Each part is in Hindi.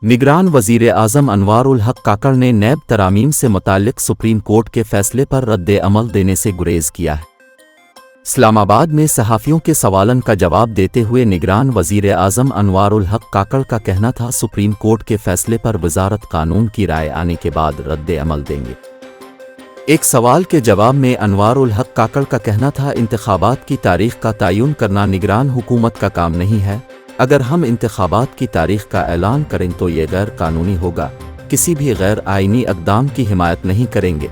निगरान वज़ीर आज़म अनवार उल हक काकड़ ने नैब तरामीम से मुताल्लिक़ सुप्रीम कोर्ट के फैसले पर रद्द अमल देने से गुरेज किया है। इस्लामाबाद में सहाफ़ियों के सवालन का जवाब देते हुए निगरान वज़ीर आज़म अनवार उल हक काकड़ का कहना था, सुप्रीम कोर्ट के फैसले पर वज़ारत कानून की राय आने के बाद रद्द अमल देंगे। एक सवाल के जवाब में अनवार उल हक काकड़ का कहना था, इंतखाबात की तारीख़ का तयन करना निगरान हुकूमत का काम नहीं है। अगर हम इंतखाबात की तारीख़ का ऐलान करें तो ये गैर कानूनी होगा। किसी भी गैर आइनी इक़दाम की हिमायत नहीं करेंगे।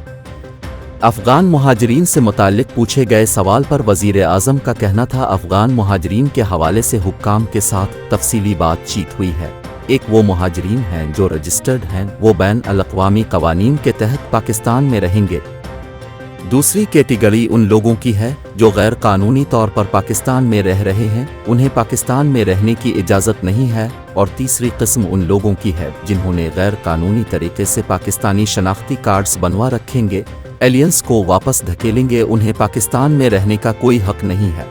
अफ़गान मुहाजिरीन से मुताल्लिक़ पूछे गए सवाल पर वज़ीर आज़म का कहना था, अफ़गान मुहाजिरीन के हवाले से हुक्काम के साथ तफसीली बातचीत हुई है। एक वो मुहाजिरीन हैं जो रजिस्टर्ड हैं, वो बैन अल-अक़वामी क़वानीन के तहत पाकिस्तान में रहेंगे। दूसरी कैटेगरी उन लोगों की है जो गैर कानूनी तौर पर पाकिस्तान में रह रहे हैं, उन्हें पाकिस्तान में रहने की इजाज़त नहीं है। और तीसरी किस्म उन लोगों की है जिन्होंने गैर कानूनी तरीके से पाकिस्तानी शनाख्ती कार्ड्स बनवा रखेंगे, एलियंस को वापस धकेलेंगे, उन्हें पाकिस्तान में रहने का कोई हक नहीं है।